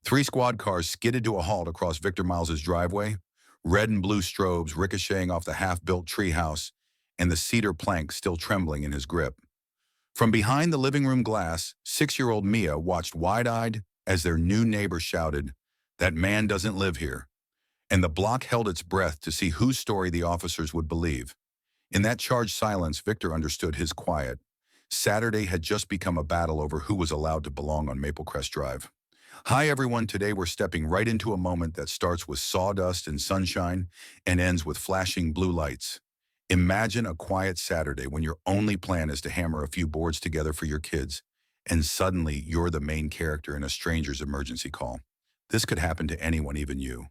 Three squad cars skidded to a halt across Victor Miles's driveway, red and blue strobes ricocheting off the half-built treehouse and the cedar plank still trembling in his grip. From behind the living room glass, 6-year-old Mia watched wide-eyed as their new neighbor shouted, "That man doesn't live here." And the block held its breath to see whose story the officers would believe. In that charged silence, Victor understood his quiet. Saturday had just become a battle over who was allowed to belong on Maple Crest Drive. Hi everyone, today we're stepping right into a moment that starts with sawdust and sunshine and ends with flashing blue lights. Imagine a quiet Saturday when your only plan is to hammer a few boards together for your kids, and suddenly you're the main character in a stranger's emergency call. This could happen to anyone, even you.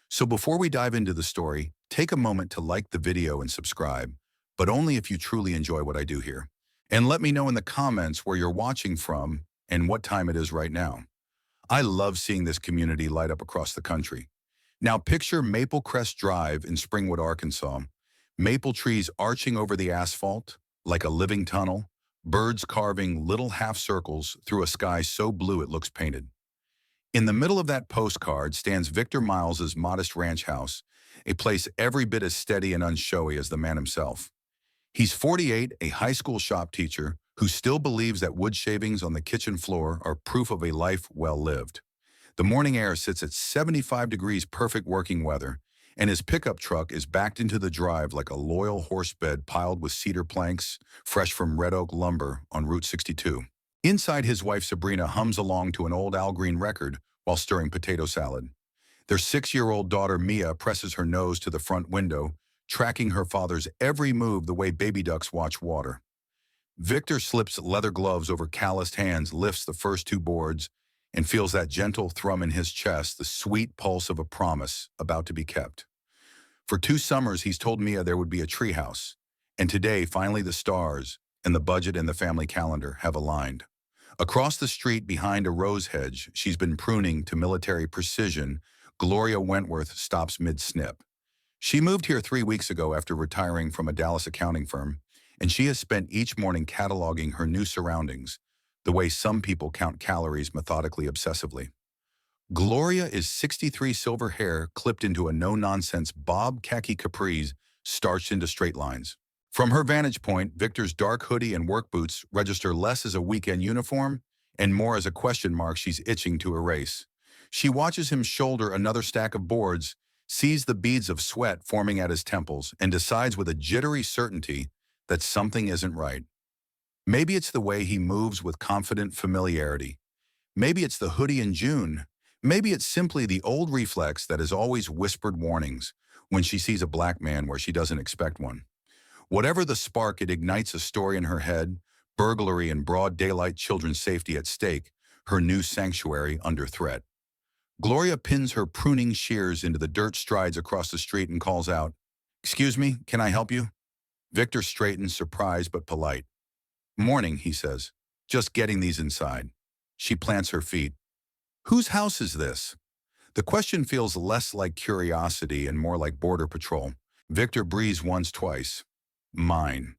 So before we dive into the story, take a moment to like the video and subscribe, but only if you truly enjoy what I do here. And let me know in the comments where you're watching from and what time it is right now. I love seeing this community light up across the country. Now picture Maple Crest Drive in Springwood, Arkansas. Maple trees arching over the asphalt like a living tunnel, birds carving little half circles through a sky so blue it looks painted. In the middle of that postcard stands Victor Miles's modest ranch house, a place every bit as steady and unshowy as the man himself. He's 48, a high school shop teacher who still believes that wood shavings on the kitchen floor are proof of a life well lived. The morning air sits at 75 degrees, perfect working weather, and his pickup truck is backed into the drive like a loyal horse bed piled with cedar planks, fresh from red oak lumber on Route 62. Inside, his wife Sabrina hums along to an old Al Green record while stirring potato salad. Their 6-year-old daughter Mia presses her nose to the front window, tracking her father's every move the way baby ducks watch water. Victor slips leather gloves over calloused hands, lifts the first two boards, and feels that gentle thrum in his chest, the sweet pulse of a promise about to be kept. For 2 summers, he's told Mia there would be a treehouse, and today, finally, the stars and the budget and the family calendar have aligned. Across the street behind a rose hedge she's been pruning to military precision, Gloria Wentworth stops mid-snip. She moved here 3 weeks ago after retiring from a Dallas accounting firm, and she has spent each morning cataloging her new surroundings, the way some people count calories methodically obsessively. Gloria is 63, silver hair clipped into a no-nonsense bob khaki capris starched into straight lines. From her vantage point, Victor's dark hoodie and work boots register less as a weekend uniform and more as a question mark she's itching to erase. She watches him shoulder another stack of boards, sees the beads of sweat forming at his temples, and decides with a jittery certainty that something isn't right. Maybe it's the way he moves with confident familiarity. Maybe it's the hoodie in June. Maybe it's simply the old reflex that has always whispered warnings when she sees a black man where she doesn't expect one. Whatever the spark, it ignites a story in her head: burglary and broad daylight, children's safety at stake, her new sanctuary under threat. Gloria pins her pruning shears into the dirt, strides across the street, and calls out, "Excuse me, can I help you?" Victor straightens, surprised but polite. "Morning," he says. "Just getting these inside." She plants her feet. "Whose house is this?" The question feels less like curiosity and more like border patrol. Victor breathes once, twice. "Mine."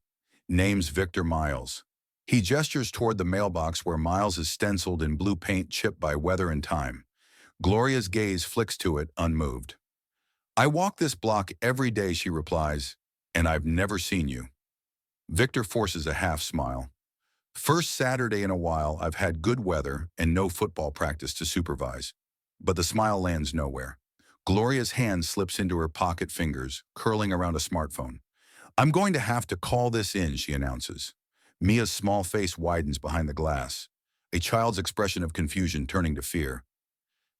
Name's Victor Miles. He gestures toward the mailbox where Miles is stenciled in blue paint chipped by weather and time. Gloria's gaze flicks to it, unmoved. "I walk this block every day," she replies, "and I've never seen you." Victor forces a half smile. "First Saturday in a while I've had good weather and no football practice to supervise." But the smile lands nowhere. Gloria's hand slips into her pocket fingers, curling around a smartphone. "I'm going to have to call this in," she announces. Mia's small face widens behind the glass, a child's expression of confusion turning to fear.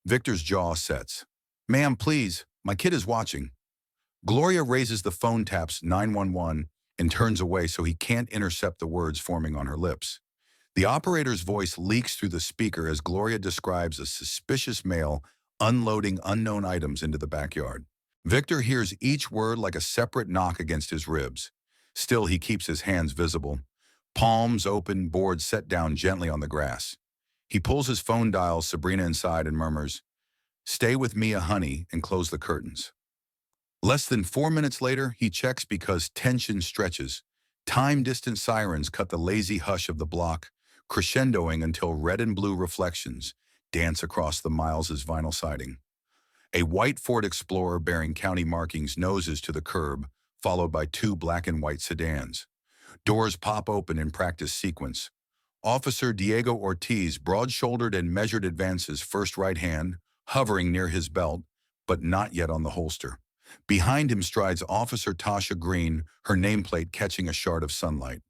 Victor's jaw sets. "Ma'am, please, my kid is watching." Gloria raises the phone, taps 911, and turns away so he can't intercept the words forming on her lips. The operator's voice leaks through the speaker as Gloria describes a suspicious male unloading unknown items into the backyard. Victor hears each word like a separate knock against his ribs. Still, he keeps his hands visible, palms open, boards set down gently on the grass. He pulls his phone, dials Sabrina inside, and murmurs, "Stay with Mia, honey," and close the curtains. Less than 4 minutes later, he checks because tension stretches. Time-distant sirens cut the lazy hush of the block, crescendoing until red and blue reflections, dance across the Miles's vinyl siding. A white Ford Explorer bearing county markings noses to the curb, followed by two black and white sedans. Doors pop open in practice sequence. Officer Diego Ortiz, broad-shouldered and measured, advances first right hand, hovering near his belt, but not yet on the holster. Behind him strides Officer Tasha Green, her nameplate catching a shard of sunlight.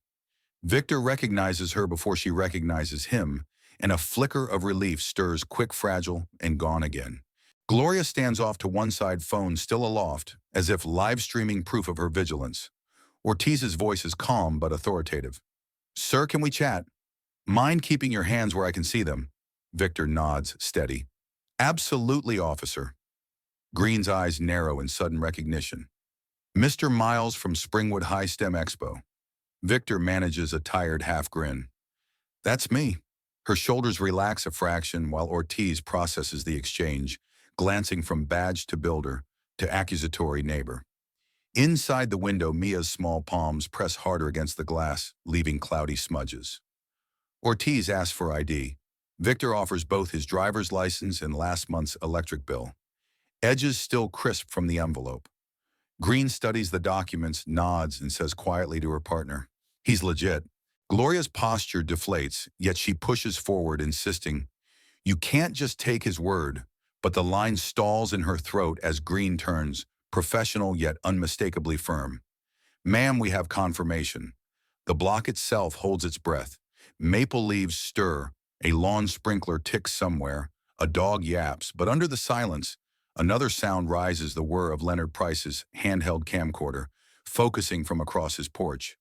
Victor recognizes her before she recognizes him, and a flicker of relief stirs quick, fragile, and gone again. Gloria stands off to one side, phone still aloft, as if live-streaming proof of her vigilance. Ortiz's voice is calm but authoritative. "Sir, can we chat? Mind keeping your hands where I can see them?" Victor nods, steady. "Absolutely, officer." Green's eyes narrow in sudden recognition. "Mr. Miles from Springwood High STEM Expo." Victor manages a tired half grin. "That's me." Her shoulders relax a fraction while Ortiz processes the exchange, glancing from badge to builder to accusatory neighbor. Inside the window, Mia's small palms press harder against the glass, leaving cloudy smudges. Ortiz asks for ID. Victor offers both his driver's license and last month's electric bill. Edges still crisp from the envelope. Green studies the documents, nods, and says quietly to her partner, "He's legit." Gloria's posture deflates, yet she pushes forward, insisting, "You can't just take his word," but the line stalls in her throat as Green turns, professional yet unmistakably firm. "Ma'am, we have confirmation." The block itself holds its breath. Maple leaves stir, a lawn sprinkler ticks somewhere, a dog yaps, but under the silence, another sound rises, the whir of Leonard Price's handheld camcorder, focusing from across his porch.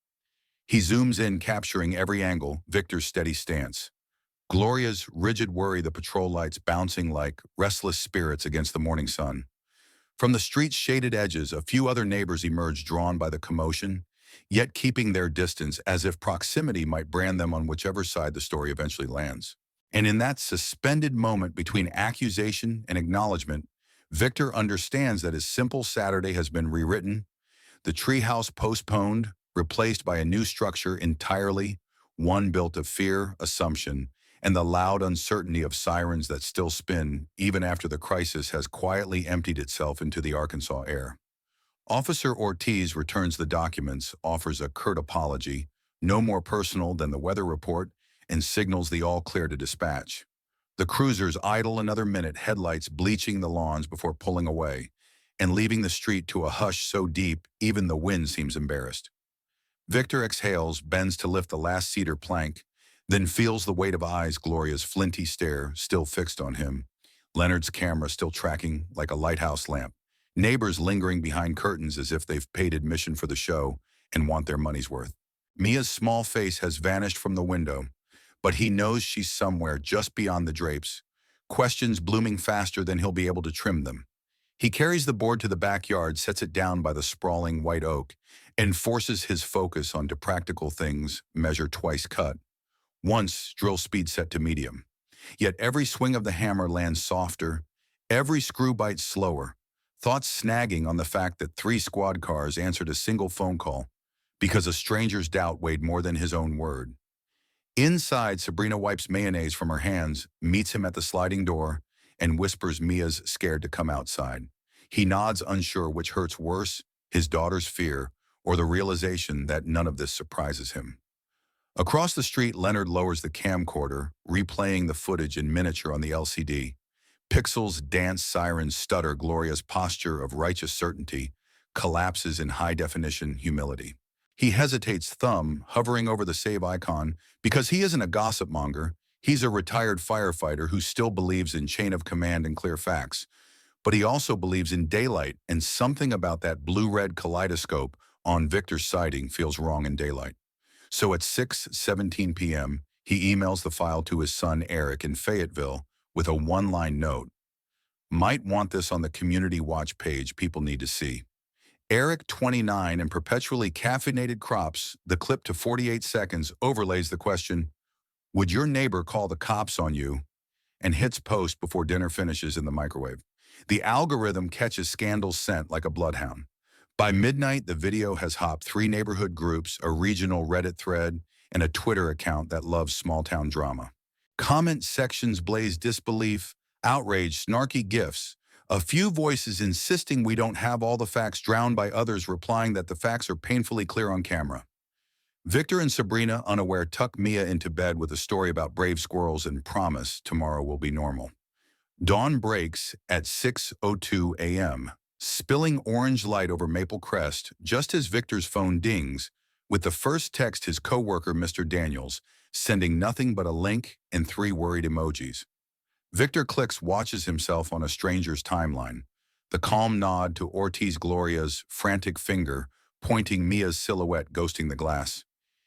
He zooms in, capturing every angle, Victor's steady stance. Gloria's rigid worry, the patrol lights bouncing like restless spirits against the morning sun. From the street's shaded edges, a few other neighbors emerge, drawn by the commotion, yet keeping their distance, as if proximity might brand them on whichever side the story eventually lands. And in that suspended moment between accusation and acknowledgement, Victor understands that his simple Saturday has been rewritten, the treehouse postponed, replaced by a new structure entirely, one built of fear, assumption, and the loud uncertainty of sirens that still spin even after the crisis has quietly emptied itself into the Arkansas air. Officer Ortiz returns the documents, offers a curt apology, no more personal than the weather report, and signals the all clear to dispatch. The cruisers idle another minute, headlights bleaching the lawns before pulling away, and leaving the street to a hush so deep even the wind seems embarrassed. Victor exhales, bends to lift the last cedar plank, then feels the weight of eyes, Gloria's flinty stare still fixed on him, Leonard's camera still tracking like a lighthouse lamp, neighbors lingering behind curtains as if they've paid admission for the show and want their money's worth. Mia's small face has vanished from the window, but he knows she's somewhere just beyond the drapes, questions blooming faster than he'll be able to trim them. He carries the board to the backyard, sets it down by the sprawling white oak, and forces his focus onto practical things, measure twice cut. Once, drill speed set to medium. Yet every swing of the hammer lands softer, every screw bites slower, thoughts snagging on the fact that 3 squad cars answered a single phone call because a stranger's doubt weighed more than his own word. Inside, Sabrina wipes mayonnaise from her hands, meets him at the sliding door, and whispers Mia's scared to come outside. He nods, unsure which hurts worse, his daughter's fear, or the realization that none of this surprises him. Across the street, Leonard lowers the camcorder, replaying the footage in miniature on the LCD. Pixels dance, sirens stutter, Gloria's posture of righteous certainty collapses in high-definition humility. He hesitates, thumb hovering over the save icon, because he isn't a gossip monger. He's a retired firefighter who still believes in chain of command and clear facts. But he also believes in daylight, and something about that blue-red kaleidoscope on Victor's sighting feels wrong in daylight. So at 6:17 p.m., he emails the file to his son Eric in Fayetteville with a one-line note. "Might want this on the community watch page, people need to see." Eric, 29, and perpetually caffeinated crops, the clip to 48 seconds, overlays the question, "Would your neighbor call the cops on you?" and hits post before dinner finishes in the microwave. The algorithm catches scandal's scent like a bloodhound. By midnight, the video has hopped 3 neighborhood groups, a regional Reddit thread, and a Twitter account that loves small-town drama. Comment sections blaze disbelief, outrage, snarky gifs. A few voices insisting we don't have all the facts, drowned by others replying that the facts are painfully clear on camera. Victor and Sabrina, unaware, tuck Mia into bed with a story about brave squirrels and promise tomorrow will be normal. Dawn breaks at 6:02 a.m., spilling orange light over Maple Crest just as Victor's phone dings, with the first text his coworker, Mr. Daniels, sending nothing but a link and 3 worried emojis. Victor clicks, watches himself on a stranger's timeline. The calm nod to Ortiz Gloria's frantic finger, pointing Mia's silhouette ghosting the glass.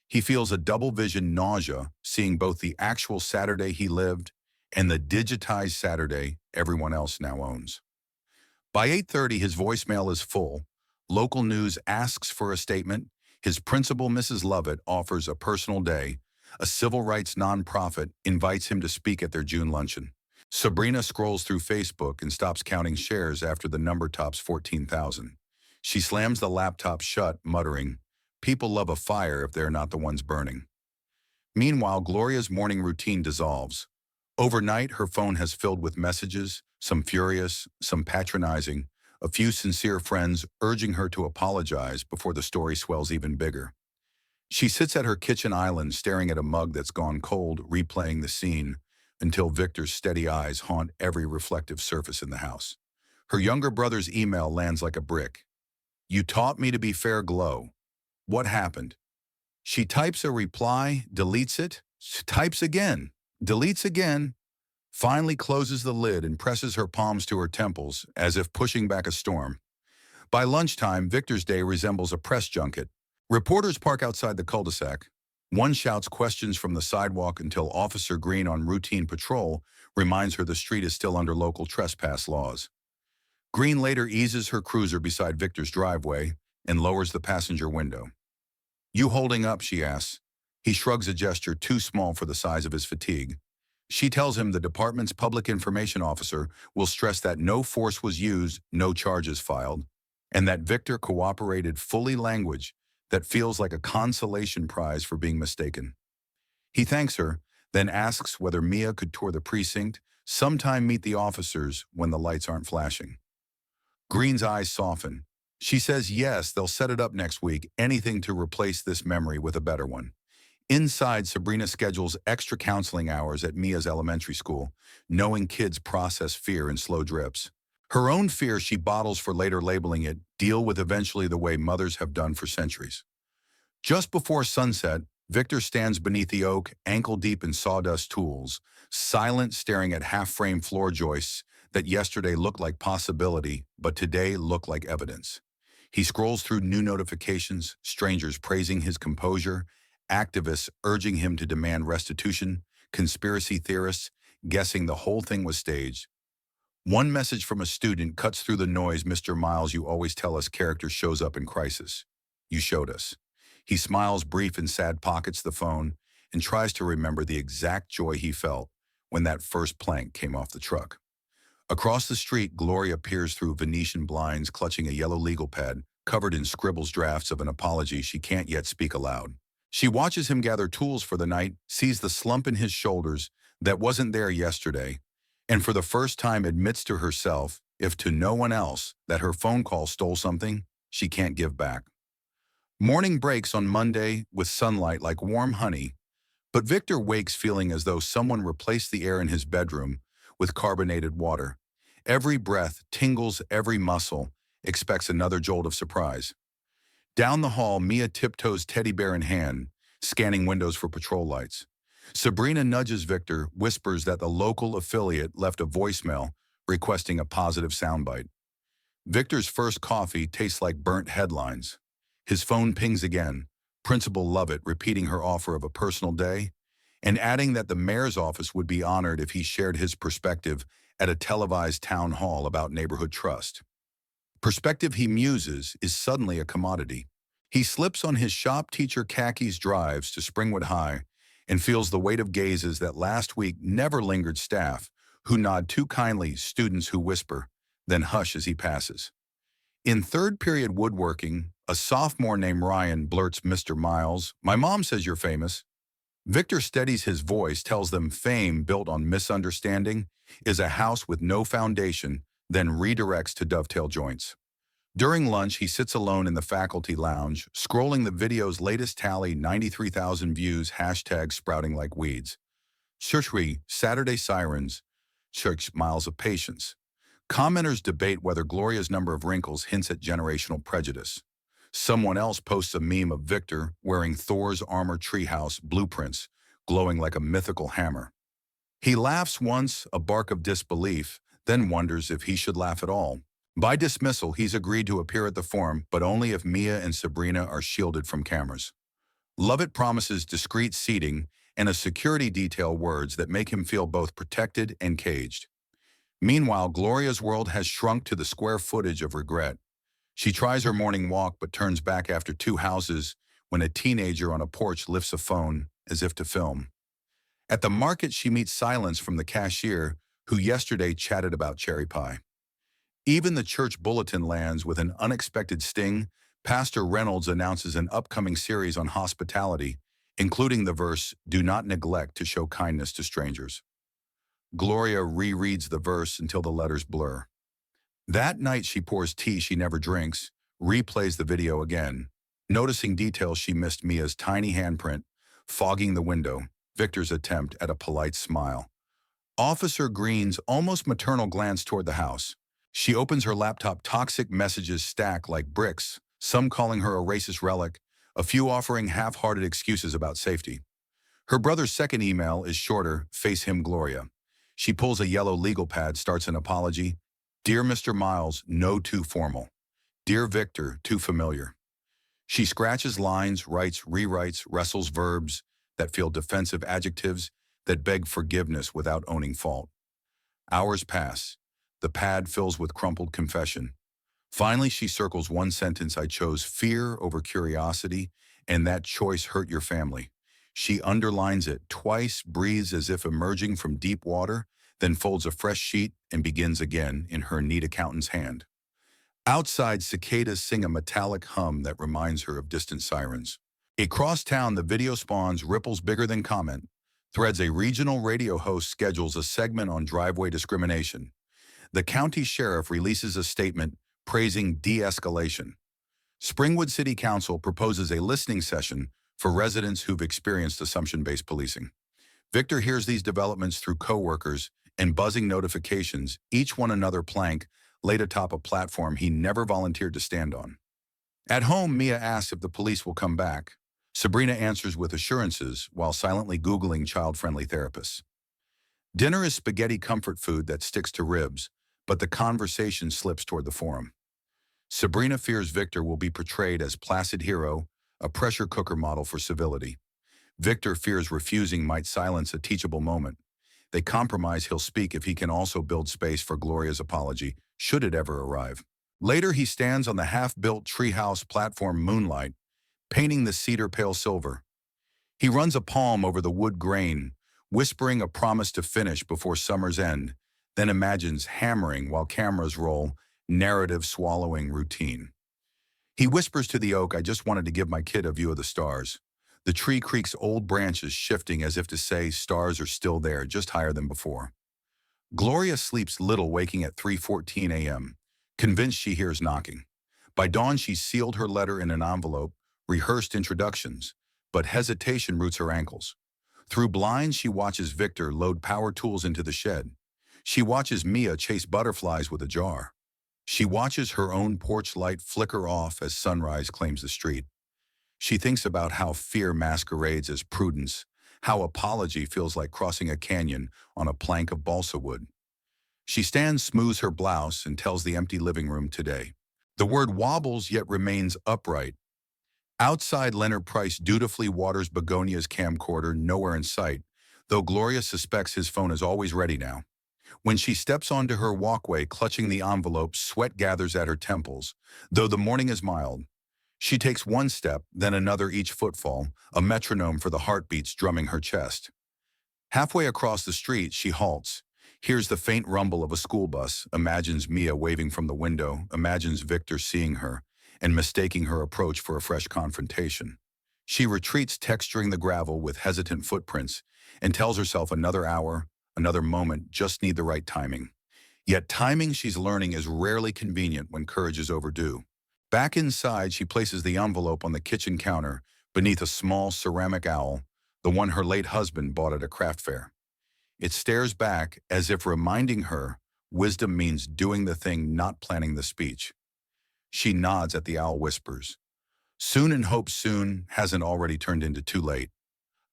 He feels a double vision nausea, seeing both the actual Saturday he lived and the digitized Saturday everyone else now owns. By 8:30, his voicemail is full. Local news asks for a statement. His principal, Mrs. Lovett, offers a personal day. A civil rights nonprofit invites him to speak at their June luncheon. Sabrina scrolls through Facebook and stops counting shares after the number tops 14,000. She slams the laptop shut, muttering, "People love a fire if they're not the ones burning." Meanwhile, Gloria's morning routine dissolves. Overnight, her phone has filled with messages, some furious, some patronizing, a few sincere friends urging her to apologize before the story swells even bigger. She sits at her kitchen island staring at a mug that's gone cold, replaying the scene until Victor's steady eyes haunt every reflective surface in the house. Her younger brother's email lands like a brick. "You taught me to be fair, glow. What happened?" She types a reply, deletes it, types again, deletes again, finally closes the lid and presses her palms to her temples as if pushing back a storm. By lunchtime, Victor's day resembles a press junket. Reporters park outside the cul-de-sac. One shouts questions from the sidewalk until Officer Green, on routine patrol, reminds her the street is still under local trespass laws. Green later eases her cruiser beside Victor's driveway and lowers the passenger window. "You holding up?" she asks. He shrugs, a gesture too small for the size of his fatigue. She tells him the department's public information officer will stress that no force was used, no charges filed, and that Victor cooperated fully, language that feels like a consolation prize for being mistaken. He thanks her, then asks whether Mia could tour the precinct, sometime meet the officers when the lights aren't flashing. Green's eyes soften. She says yes, they'll set it up next week, anything to replace this memory with a better one. Inside, Sabrina schedules extra counseling hours at Mia's elementary school, knowing kids process fear in slow drips. Her own fear she bottles for later, labeling it "deal with eventually," the way mothers have done for centuries. Just before sunset, Victor stands beneath the oak, ankle-deep in sawdust tools, silent, staring at half-frame floor joists that yesterday looked like possibility, but today look like evidence. He scrolls through new notifications, strangers praising his composure, activists urging him to demand restitution, conspiracy theorists guessing the whole thing was staged. One message from a student cuts through the noise. "Mr. Miles, you always tell us character shows up in crisis. You showed us." He smiles, brief and sad, pockets the phone, and tries to remember the exact joy he felt when that first plank came off the truck. Across the street, Gloria peers through Venetian blinds, clutching a yellow legal pad, covered in scribbles, drafts of an apology she can't yet speak aloud. She watches him gather tools for the night, sees the slump in his shoulders that wasn't there yesterday, and for the first time admits to herself, if to no one else, that her phone call stole something she can't give back. Morning breaks on Monday with sunlight like warm honey, but Victor wakes feeling as though someone replaced the air in his bedroom with carbonated water. Every breath tingles, every muscle expects another jolt of surprise. Down the hall, Mia tiptoes, teddy bear in hand, scanning windows for patrol lights. Sabrina nudges Victor, whispers that the local affiliate left a voicemail requesting a positive soundbite. Victor's first coffee tastes like burnt headlines. His phone pings again, Principal Lovett repeating her offer of a personal day, and adding that the mayor's office would be honored if he shared his perspective at a televised town hall about neighborhood trust. Perspective, he muses, is suddenly a commodity. He slips on his shop teacher khakis, drives to Springwood High, and feels the weight of gazes that last week never lingered, staff who nod too kindly, students who whisper, then hush as he passes. In third period woodworking, a sophomore named Ryan blurts, "Mr. Miles, my mom says you're famous." Victor steadies his voice, tells them fame built on misunderstanding is a house with no foundation, then redirects to dovetail joints. During lunch, he sits alone in the faculty lounge, scrolling the video's latest tally, 93,000 views, hashtag sprouting like weeds. Shurshri, Saturday Sirens, Shursh, Miles of Patience. Commenters debate whether Gloria's number of wrinkles hints at generational prejudice. Someone else posts a meme of Victor wearing Thor's armor treehouse blueprints, glowing like a mythical hammer. He laughs once, a bark of disbelief, then wonders if he should laugh at all. By dismissal, he's agreed to appear at the forum, but only if Mia and Sabrina are shielded from cameras. Lovett promises discreet seating and a security detail, words that make him feel both protected and caged. Meanwhile, Gloria's world has shrunk to the square footage of regret. She tries her morning walk but turns back after 2 houses when a teenager on a porch lifts a phone as if to film. At the market, she meets silence from the cashier who yesterday chatted about cherry pie. Even the church bulletin lands with an unexpected sting. Pastor Reynolds announces an upcoming series on hospitality, including the verse, "Do not neglect to show kindness to strangers." Gloria rereads the verse until the letters blur. That night, she pours tea she never drinks, replays the video again, noticing details she missed: Mia's tiny handprint, fogging the window, Victor's attempt at a polite smile. Officer Green's almost maternal glance toward the house. She opens her laptop, toxic messages stack like bricks, some calling her a racist relic, a few offering half-hearted excuses about safety. Her brother's second email is shorter, face him Gloria. She pulls a yellow legal pad, starts an apology. Dear Mr. Miles, no too formal. Dear Victor, too familiar. She scratches lines, writes, rewrites, wrestles verbs that feel defensive, adjectives that beg forgiveness without owning fault. Hours pass. The pad fills with crumpled confession. Finally, she circles one sentence: I chose fear over curiosity, and that choice hurt your family. She underlines it twice, breathes as if emerging from deep water, then folds a fresh sheet and begins again in her neat accountant's hand. Outside, cicadas sing a metallic hum that reminds her of distant sirens. Across town, the video spawns ripples bigger than comment. Threads, a regional radio host schedules a segment on driveway discrimination. The county sheriff releases a statement praising de-escalation. Springwood City Council proposes a listening session for residents who've experienced assumption-based policing. Victor hears these developments through coworkers and buzzing notifications, each one another plank laid atop a platform he never volunteered to stand on. At home, Mia asks if the police will come back. Sabrina answers with assurances while silently Googling child-friendly therapists. Dinner is spaghetti comfort food that sticks to ribs, but the conversation slips toward the forum. Sabrina fears Victor will be portrayed as placid hero, a pressure cooker model for civility. Victor fears refusing might silence a teachable moment. They compromise he'll speak if he can also build space for Gloria's apology, should it ever arrive. Later, he stands on the half-built treehouse platform, moonlight, painting the cedar pale silver. He runs a palm over the wood grain, whispering a promise to finish before summer's end, then imagines hammering while cameras roll, narrative swallowing routine. He whispers to the oak, I just wanted to give my kid a view of the stars. The tree creaks, old branches shifting as if to say stars are still there, just higher than before. Gloria sleeps little, waking at 3:14 a.m., convinced she hears knocking. By dawn, she's sealed her letter in an envelope, rehearsed introductions, but hesitation roots her ankles. Through blinds, she watches Victor load power tools into the shed. She watches Mia chase butterflies with a jar. She watches her own porch light flicker off as sunrise claims the street. She thinks about how fear masquerades as prudence, how apology feels like crossing a canyon on a plank of balsa wood. She stands, smooths her blouse, and tells the empty living room today. The word wobbles yet remains upright. Outside, Leonard Price dutifully waters Begonia's camcorder, nowhere in sight, though Gloria suspects his phone is always ready now. When she steps onto her walkway, clutching the envelope, sweat gathers at her temples, though the morning is mild. She takes one step, then another each footfall, a metronome for the heartbeats drumming her chest. Halfway across the street, she halts, hears the faint rumble of a school bus, imagines Mia waving from the window, imagines Victor seeing her and mistaking her approach for a fresh confrontation. She retreats, texturing the gravel with hesitant footprints, and tells herself another hour, another moment, just need the right timing. Yet timing, she's learning, is rarely convenient when courage is overdue. Back inside, she places the envelope on the kitchen counter beneath a small ceramic owl, the one her late husband bought at a craft fair. It stares back as if reminding her wisdom means doing the thing, not planning the speech. She nods at the owl, whispers, "Soon, and hope soon hasn't already turned into too late."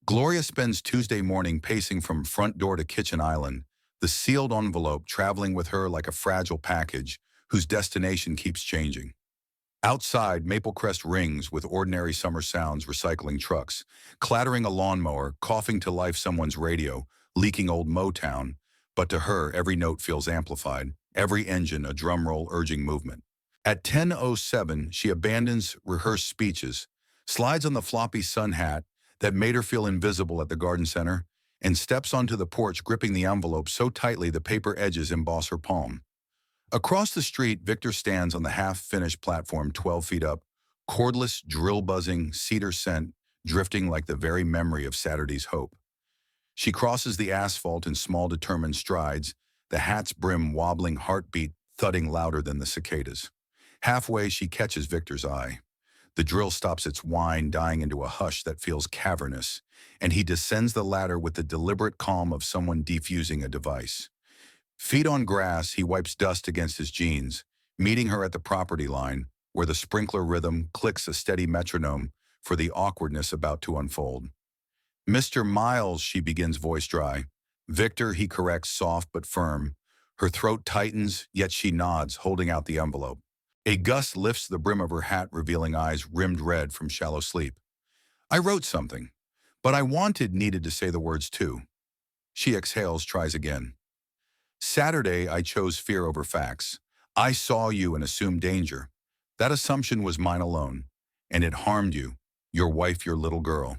Gloria spends Tuesday morning pacing from front door to kitchen island, the sealed envelope traveling with her like a fragile package whose destination keeps changing. Outside, Maple Crest rings with ordinary summer sounds, recycling trucks, clattering a lawnmower, coughing to life someone's radio, leaking old Motown, but to her, every note feels amplified, every engine a drum roll urging movement. At 10:07, she abandons rehearsed speeches, slides on the floppy sun hat that made her feel invisible at the garden center, and steps onto the porch, gripping the envelope so tightly the paper edges emboss her palm. Across the street, Victor stands on the half-finished platform 12 feet up, cordless, drill-buzzing, cedar scent drifting like the very memory of Saturday's hope. She crosses the asphalt in small, determined strides, the hat's brim wobbling, heartbeat thudding louder than the cicadas. Halfway, she catches Victor's eye. The drill stops its whine, dying into a hush that feels cavernous, and he descends the ladder with the deliberate calm of someone defusing a device. Feet on grass, he wipes dust against his jeans, meeting her at the property line, where the sprinkler rhythm clicks a steady metronome for the awkwardness about to unfold. "Mr. Miles," she begins, voice dry. "Victor," he corrects, soft but firm. Her throat tightens, yet she nods, holding out the envelope. A gust lifts the brim of her hat, revealing eyes rimmed red from shallow sleep. "I wrote something, but I needed to say the words too." She exhales, tries again. "Saturday, I chose fear over facts. I saw you and assumed danger. That assumption was mine alone, and it harmed you, your wife, your little girl.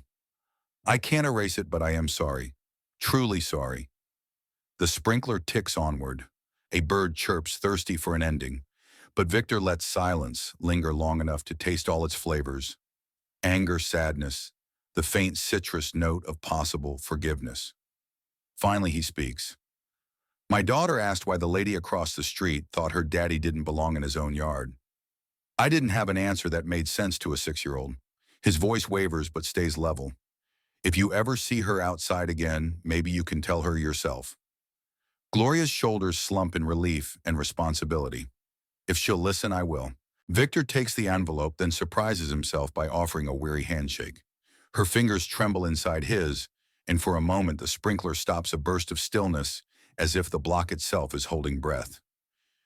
I can't erase it, but I am sorry. Truly sorry." The sprinkler ticks onward. A bird chirps, thirsty for an ending, but Victor lets silence linger long enough to taste all its flavors: anger, sadness, the faint citrus note of possible forgiveness. Finally, he speaks. "My daughter asked why the lady across the street thought her daddy didn't belong in his own yard. I didn't have an answer that made sense to a 6-year-old. His voice wavers but stays level. "If you ever see her outside again, maybe you can tell her yourself." Gloria's shoulders slump in relief and responsibility. "If she'll listen, I will." Victor takes the envelope, then surprises himself by offering a weary handshake. Her fingers tremble inside his, and for a moment the sprinkler stops, a burst of stillness, as if the block itself is holding breath.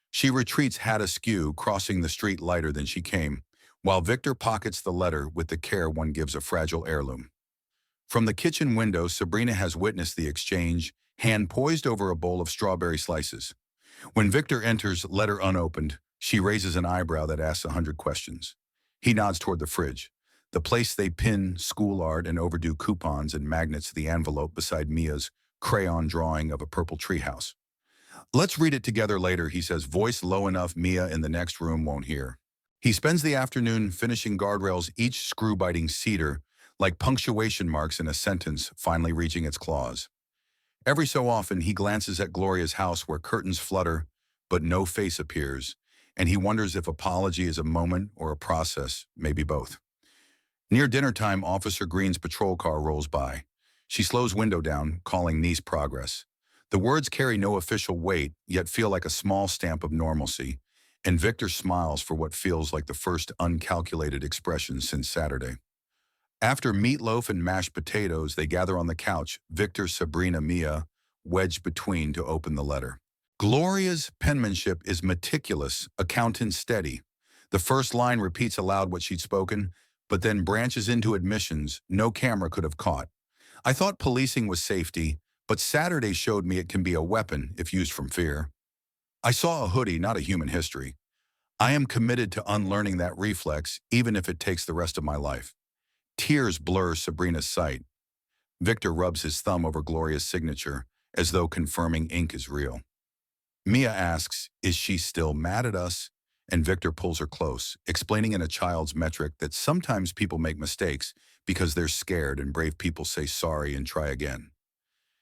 She retreats, hat askew, crossing the street lighter than she came, while Victor pockets the letter with the care one gives a fragile heirloom. From the kitchen window, Sabrina has witnessed the exchange, hand poised over a bowl of strawberry slices. When Victor enters, letter unopened, she raises an eyebrow that asks 100 questions. He nods toward the fridge, the place they pin school art and overdue coupons and magnets to the envelope beside Mia's crayon drawing of a purple treehouse. "Let's read it together later," he says, voice low enough Mia in the next room won't hear. He spends the afternoon finishing guardrails, each screw-biting cedar, like punctuation marks in a sentence finally reaching its claws. Every so often, he glances at Gloria's house where curtains flutter, but no face appears, and he wonders if apology is a moment or a process, maybe both. Near dinner time, Officer Green's patrol car rolls by. She slows window down, calling niece progress. The words carry no official weight, yet feel like a small stamp of normalcy, and Victor smiles for what feels like the first uncalculated expression since Saturday. After meatloaf and mashed potatoes, they gather on the couch, Victor, Sabrina, Mia, wedged between to open the letter. Gloria's penmanship is meticulous, accountant steady. The first line repeats aloud what she'd spoken, but then branches into admissions no camera could have caught. "I thought policing was safety, but Saturday showed me it can be a weapon if used from fear. I saw a hoodie, not a human history. I am committed to unlearning that reflex, even if it takes the rest of my life." Tears blur Sabrina's sight. Victor rubs his thumb over Gloria's signature, as though confirming ink is real. Mia asks, "Is she still mad at us?" and Victor pulls her close, explaining in a child's metric that sometimes people make mistakes because they're scared and brave people say sorry and try again.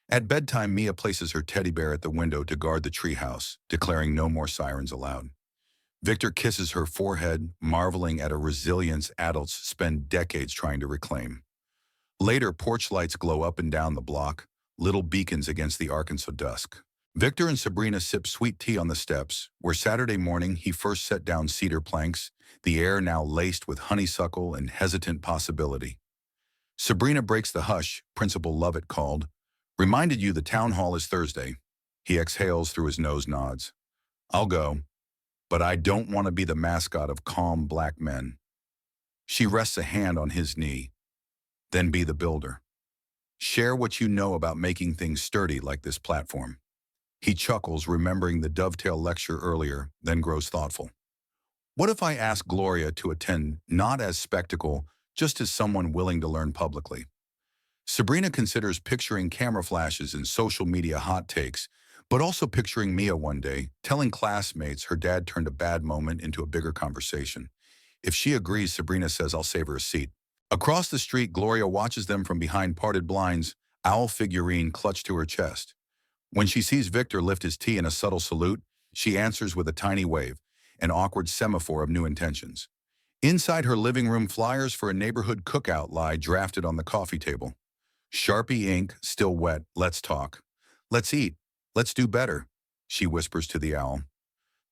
At bedtime, Mia places her teddy bear at the window to guard the treehouse, declaring no more sirens allowed. Victor kisses her forehead, marveling at a resilience adults spend decades trying to reclaim. Later, porch lights glow up and down the block, little beacons against the Arkansas dusk. Victor and Sabrina sip sweet tea on the steps, where Saturday morning he first set down cedar planks, the air now laced with honeysuckle and hesitant possibility. Sabrina breaks the hush, Principal Lovett called. Reminded you the town hall is Thursday. He exhales through his nose nods. I'll go, but I don't want to be the mascot of calm black men. She rests a hand on his knee. Then be the builder. Share what you know about making things sturdy like this platform. He chuckles, remembering the dovetail lecture earlier, then grows thoughtful. What if I ask Gloria to attend, not as spectacle, just as someone willing to learn publicly? Sabrina considers picturing camera flashes and social media hot takes, but also picturing Mia one day, telling classmates her dad turned a bad moment into a bigger conversation. If she agrees, Sabrina says, I'll save her a seat. Across the street, Gloria watches them from behind parted blinds, owl figurine clutched to her chest. When she sees Victor lift his tea in a subtle salute, she answers with a tiny wave, an awkward semaphore of new intentions. Inside her living room, flyers for a neighborhood cookout lie drafted on the coffee table. Sharpie ink, still wet, let's talk. Let's eat. Let's do better, she whispers to the owl.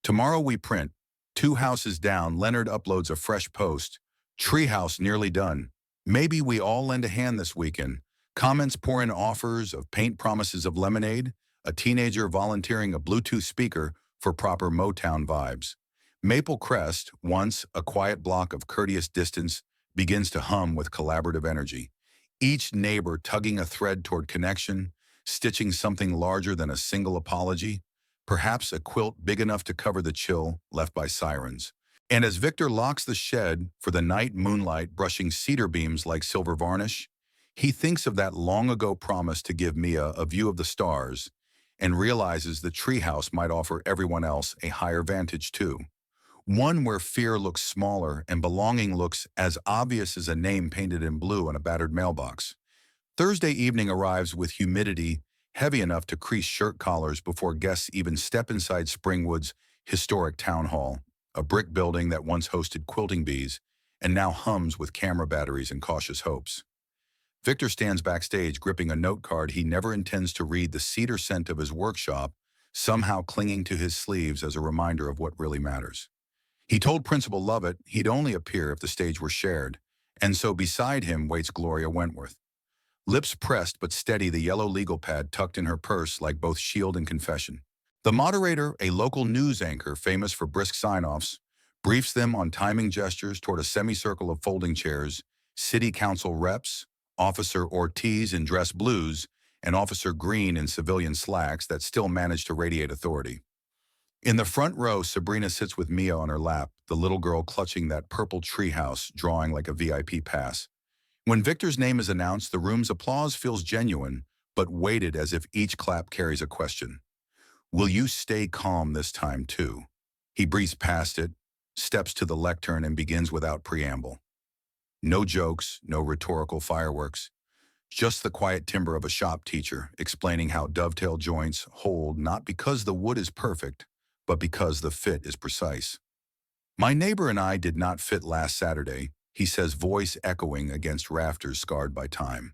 Tomorrow we print. 2 houses down, Leonard uploads a fresh post. Treehouse nearly done. Maybe we all lend a hand this weekend. Comments pour in offers of paint promises of lemonade, a teenager volunteering a Bluetooth speaker for proper Motown vibes. Maple Crest, once a quiet block of courteous distance, begins to hum with collaborative energy. Each neighbor tugging a thread toward connection, stitching something larger than a single apology, perhaps a quilt big enough to cover the chill left by sirens. And as Victor locks the shed for the night moonlight brushing cedar beams like silver varnish, he thinks of that long-ago promise to give Mia a view of the stars and realizes the treehouse might offer everyone else a higher vantage too. One where fear looks smaller and belonging looks as obvious as a name painted in blue on a battered mailbox. Thursday evening arrives with humidity heavy enough to crease shirt collars before guests even step inside Springwood's historic town hall, a brick building that once hosted quilting bees and now hums with camera batteries and cautious hopes. Victor stands backstage gripping a note card he never intends to read, the cedar scent of his workshop somehow clinging to his sleeves as a reminder of what really matters. He told Principal Lovett he'd only appear if the stage were shared, and so beside him waits Gloria Wentworth. Lips pressed but steady, the yellow legal pad tucked in her purse like both shield and confession. The moderator, a local news anchor famous for brisk sign-offs, briefs them on timing gestures toward a semicircle of folding chairs, city council reps, Officer Ortiz in dress blues, and Officer Green in civilian slacks that still manage to radiate authority. In the front row, Sabrina sits with Mia on her lap, the little girl clutching that purple treehouse, drawing like a VIP pass. When Victor's name is announced, the room's applause feels genuine, but weighted as if each clap carries a question. Will you stay calm this time too? He breezes past it, steps to the lectern, and begins without preamble. No jokes, no rhetorical fireworks, just the quiet timbre of a shop teacher explaining how dovetail joints hold not because the wood is perfect, but because the fit is precise. My neighbor and I did not fit last Saturday, he says, voice echoing against rafters scarred by time.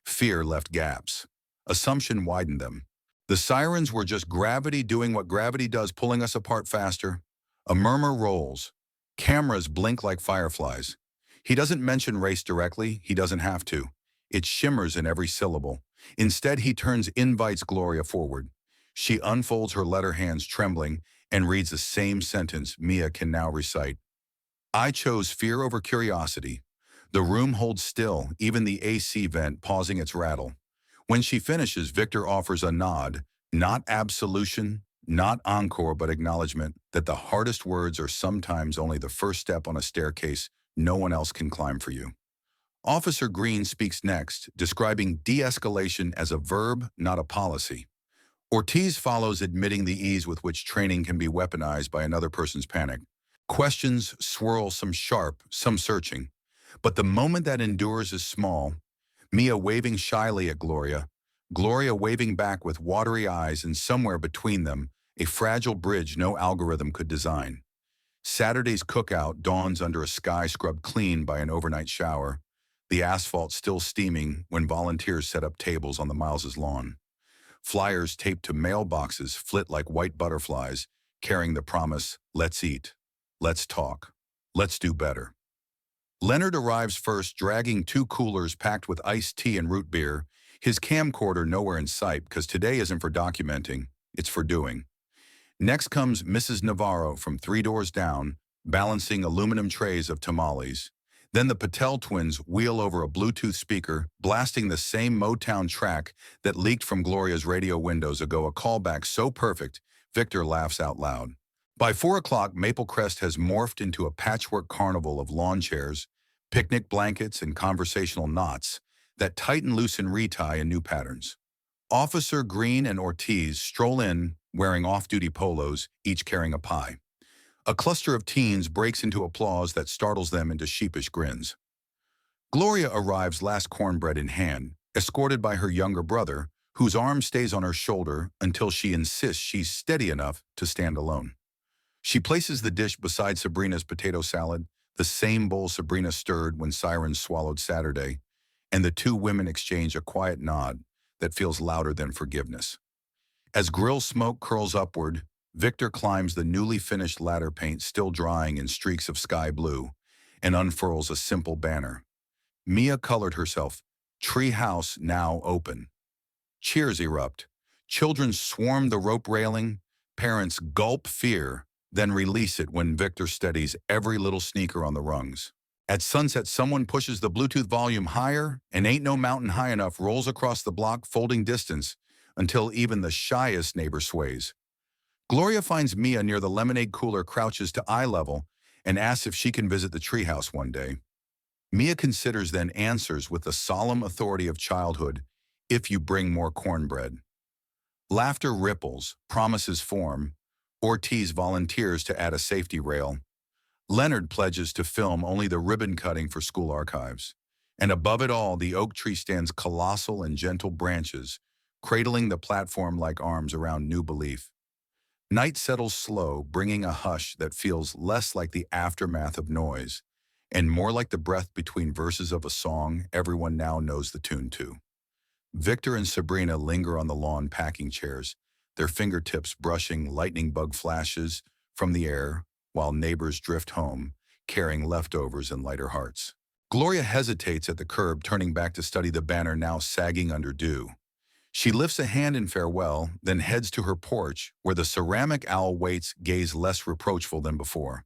Fear left gaps. Assumption widened them. The sirens were just gravity doing what gravity does, pulling us apart faster. A murmur rolls. Cameras blink like fireflies. He doesn't mention race directly. He doesn't have to. It shimmers in every syllable. Instead, he invites Gloria forward. She unfolds her letter, hands trembling, and reads the same sentence Mia can now recite. I chose fear over curiosity. The room holds still, even the AC vent pausing its rattle. When she finishes, Victor offers a nod, not absolution, not encore, but acknowledgement that the hardest words are sometimes only the first step on a staircase no one else can climb for you. Officer Green speaks next, describing de-escalation as a verb, not a policy. Ortiz follows, admitting the ease with which training can be weaponized by another person's panic. Questions swirl, some sharp, some searching. But the moment that endures is small. Mia waving shyly at Gloria, Gloria waving back with watery eyes, and somewhere between them, a fragile bridge no algorithm could design. Saturday's cookout dawns under a sky scrubbed clean by an overnight shower, the asphalt still steaming when volunteers set up tables on the Miles's lawn. Flyers taped to mailboxes flit like white butterflies, carrying the promise, let's eat, let's talk, let's do better. Leonard arrives first, dragging two coolers packed with iced tea and root beer, his camcorder nowhere in sight because today isn't for documenting, it's for doing. Next comes Mrs. Navarro from 3 doors down, balancing aluminum trays of tamales. Then the Patel twins wheel over a Bluetooth speaker, blasting the same Motown track that leaked from Gloria's radio windows ago, a callback so perfect, Victor laughs out loud. By 4 o'clock, Maple Crest has morphed into a patchwork carnival of lawn chairs, picnic blankets, and conversational knots that tighten, loosen, retie in new patterns. Officer Green and Ortiz stroll in, wearing off-duty polos, each carrying a pie. A cluster of teens breaks into applause that startles them into sheepish grins. Gloria arrives last, cornbread in hand, escorted by her younger brother, whose arm stays on her shoulder until she insists she's steady enough to stand alone. She places the dish beside Sabrina's potato salad, the same bowl Sabrina stirred when sirens swallowed Saturday, and the two women exchange a quiet nod that feels louder than forgiveness. As grill smoke curls upward, Victor climbs the newly finished ladder paint still drying in streaks of sky blue and unfurls a simple banner. Mia colored herself, "Tree House Now Open." Cheers erupt. Children swarm the rope railing. Parents gulp fear, then release it when Victor steadies every little sneaker on the rungs. At sunset, someone pushes the Bluetooth volume higher, and Ain't No Mountain High Enough rolls across the block, folding distance until even the shyest neighbor sways. Gloria finds Mia near the lemonade cooler, crouches to eye level, and asks if she can visit the treehouse one day. Mia considers, then answers with the solemn authority of childhood, "If you bring more cornbread." Laughter ripples, promises form. Ortiz volunteers to add a safety rail. Leonard pledges to film only the ribbon cutting for school archives. And above it all, the oak tree stands colossal and gentle branches, cradling the platform like arms around new belief. Night settles slow, bringing a hush that feels less like the aftermath of noise and more like the breath between verses of a song everyone now knows the tune to. Victor and Sabrina linger on the lawn, packing chairs, their fingertips brushing lightning bug flashes from the air while neighbors drift home, carrying leftovers and lighter hearts. Gloria hesitates at the curb, turning back to study the banner now sagging under dew. She lifts a hand in farewell, then heads to her porch, where the ceramic owl waits, gaze less reproachful than before.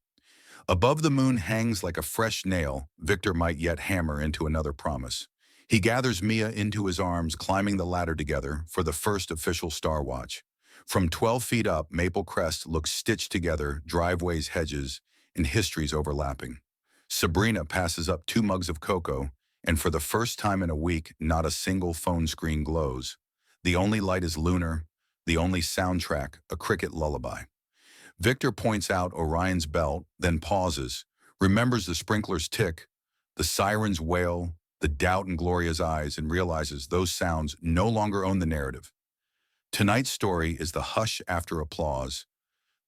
Above, the moon hangs like a fresh nail Victor might yet hammer into another promise. He gathers Mia into his arms, climbing the ladder together for the first official Star Watch. From 12 feet up, Maple Crest looks stitched together, driveways, hedges, and histories overlapping. Sabrina passes up 2 mugs of cocoa, and for the first time in a week, not a single phone screen glows. The only light is lunar, the only soundtrack, a cricket lullaby. Victor points out Orion's belt, then pauses, remembers the sprinklers tick, the sirens wail, the doubt in Gloria's eyes, and realizes those sounds no longer own the narrative. Tonight's story is the hush after applause,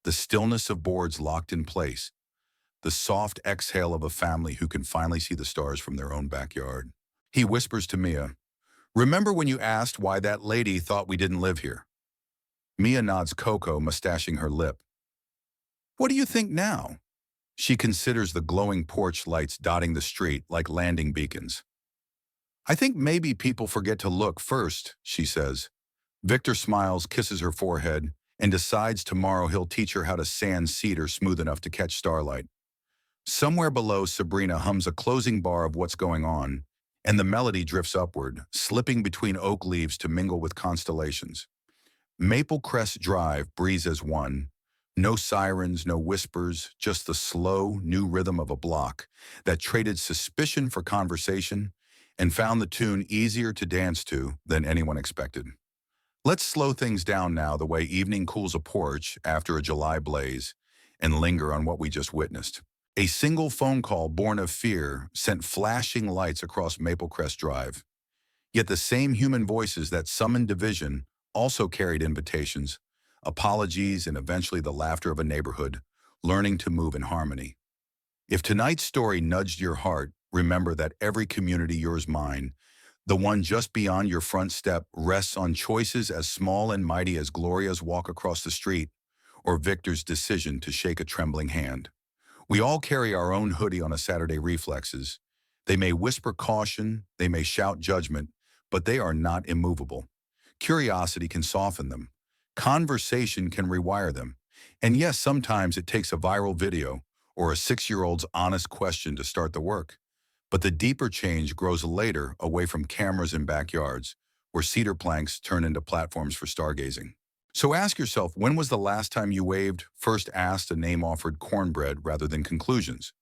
the stillness of boards locked in place, the soft exhale of a family who can finally see the stars from their own backyard. He whispers to Mia, "Remember when you asked why that lady thought we didn't live here?" Mia nods, Coco mustaching her lip. "What do you think now?" She considers the glowing porch lights dotting the street like landing beacons. "I think maybe people forget to look first," she says. Victor smiles, kisses her forehead, and decides tomorrow he'll teach her how to sand cedar smooth enough to catch starlight. Somewhere below, Sabrina hums a closing bar of What's Going On, and the melody drifts upward, slipping between oak leaves to mingle with constellations. Maple Crest Drive breathes as one. No sirens, no whispers, just the slow, new rhythm of a block that traded suspicion for conversation and found the tune easier to dance to than anyone expected. Let's slow things down now, the way evening cools a porch after a July blaze, and linger on what we just witnessed. A single phone call born of fear sent flashing lights across Maple Crest Drive. Yet the same human voices that summoned division also carried invitations, apologies, and eventually the laughter of a neighborhood, learning to move in harmony. If tonight's story nudged your heart, remember that every community, yours, mine, the one just beyond your front step, rests on choices as small and mighty as Gloria's walk across the street or Victor's decision to shake a trembling hand. We all carry our own hoodie on a Saturday reflexes. They may whisper caution, they may shout judgment, but they are not immovable. Curiosity can soften them. Conversation can rewire them. And yes, sometimes it takes a viral video or a 6-year-old's honest question to start the work. But the deeper change grows later, away from cameras in backyards, where cedar planks turn into platforms for stargazing. So ask yourself, when was the last time you waved, first asked, a name offered cornbread rather than conclusions?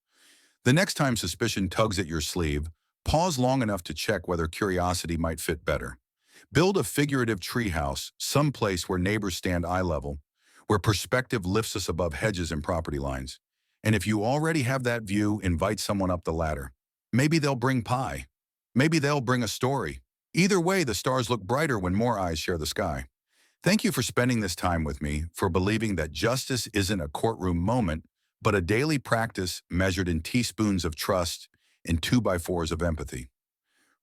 The next time suspicion tugs at your sleeve, pause long enough to check whether curiosity might fit better. Build a figurative treehouse, someplace where neighbors stand eye level, where perspective lifts us above hedges and property lines. And if you already have that view, invite someone up the ladder. Maybe they'll bring pie. Maybe they'll bring a story. Either way, the stars look brighter when more eyes share the sky. Thank you for spending this time with me, for believing that justice isn't a courtroom moment, but a daily practice measured in teaspoons of trust and 2x4s of empathy.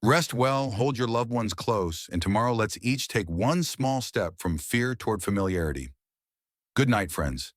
Rest well, hold your loved ones close, and tomorrow let's each take one small step from fear toward familiarity. Good night, friends.